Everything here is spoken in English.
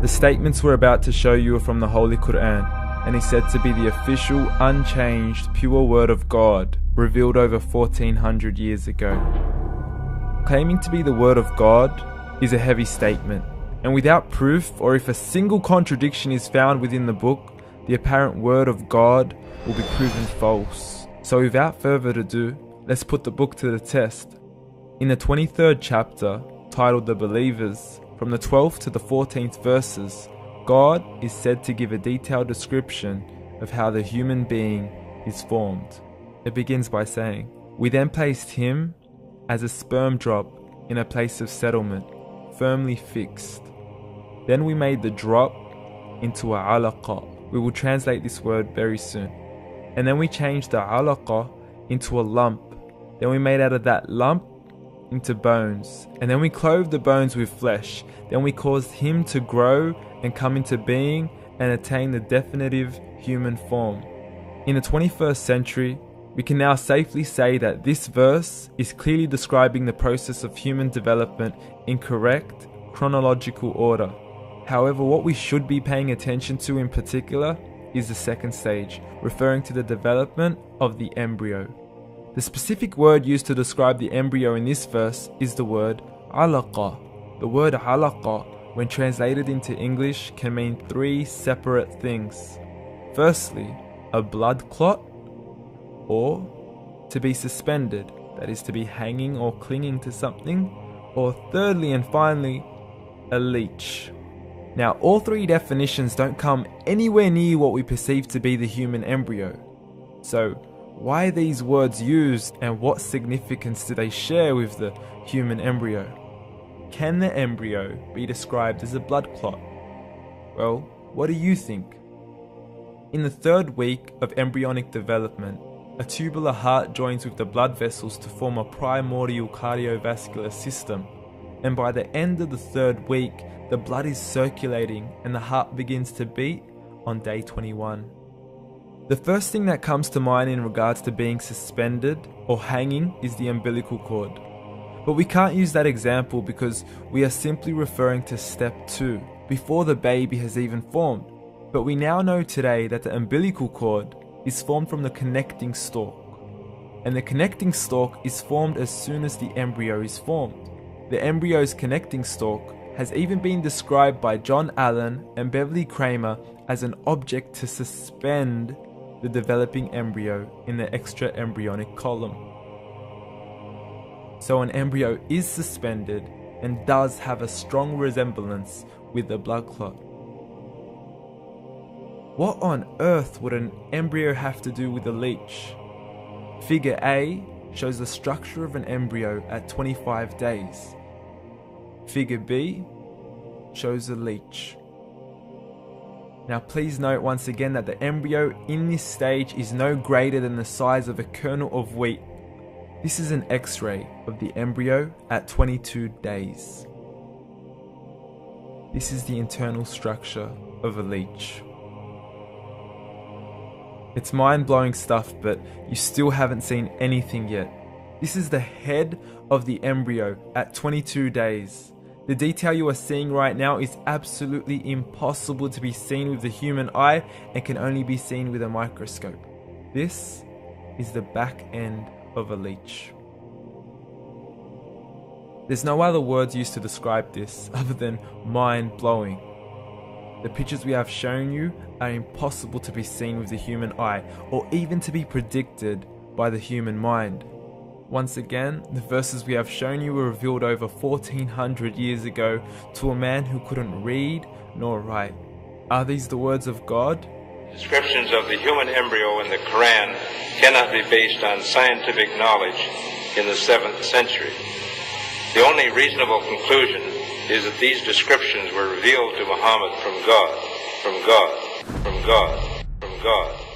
The statements we're about to show you are from the Holy Quran, and is said to be the official, unchanged, pure word of God, revealed over 1400 years ago. Claiming to be the word of God is a heavy statement, and without proof, or if a single contradiction is found within the book, the apparent word of God will be proven false. So without further ado, let's put the book to the test. In the 23rd chapter, titled The Believers, from the 12th to the 14th verses, God is said to give a detailed description of how the human being is formed. It begins by saying, "We then placed him as a sperm drop in a place of settlement, firmly fixed. Then we made the drop into a alaqa." We will translate this word very soon. "And then we changed the alaqa into a lump. Then we made out of that lump into bones. And then we clothed the bones with flesh. Then we caused him to grow and come into being and attain the definitive human form." In the 21st century, we can now safely say that this verse is clearly describing the process of human development in correct chronological order. However, what we should be paying attention to in particular is the second stage, referring to the development of the embryo. The specific word used to describe the embryo in this verse is the word alaqa. The word alaqa, when translated into English, can mean three separate things. Firstly, a blood clot, or to be suspended, that is to be hanging or clinging to something, or thirdly and finally, a leech. Now, all three definitions don't come anywhere near what we perceive to be the human embryo. So, why are these words used, and what significance do they share with the human embryo? Can the embryo be described as a blood clot? Well, what do you think? In the third week of embryonic development, a tubular heart joins with the blood vessels to form a primordial cardiovascular system, and by the end of the third week, the blood is circulating and the heart begins to beat on day 21. The first thing that comes to mind in regards to being suspended or hanging is the umbilical cord. But we can't use that example because we are simply referring to step 2, before the baby has even formed. But we now know today that the umbilical cord is formed from the connecting stalk. And the connecting stalk is formed as soon as the embryo is formed. The embryo's connecting stalk has even been described by John Allen and Beverly Kramer as an object to suspend the developing embryo in the extra-embryonic column. So an embryo is suspended and does have a strong resemblance with a blood clot. What on earth would an embryo have to do with a leech? Figure A shows the structure of an embryo at 25 days. Figure B shows a leech. Now please note once again that the embryo in this stage is no greater than the size of a kernel of wheat. This is an X-ray of the embryo at 22 days. This is the internal structure of a leech. It's mind-blowing stuff, but you still haven't seen anything yet. This is the head of the embryo at 22 days. The detail you are seeing right now is absolutely impossible to be seen with the human eye and can only be seen with a microscope. This is the back end of a leech. There's no other words used to describe this other than mind-blowing. The pictures we have shown you are impossible to be seen with the human eye or even to be predicted by the human mind. Once again, the verses we have shown you were revealed over 1400 years ago to a man who couldn't read nor write. Are these the words of God? Descriptions of the human embryo in the Quran cannot be based on scientific knowledge in the 7th century. The only reasonable conclusion is that these descriptions were revealed to Muhammad from God, from God, from God, from God.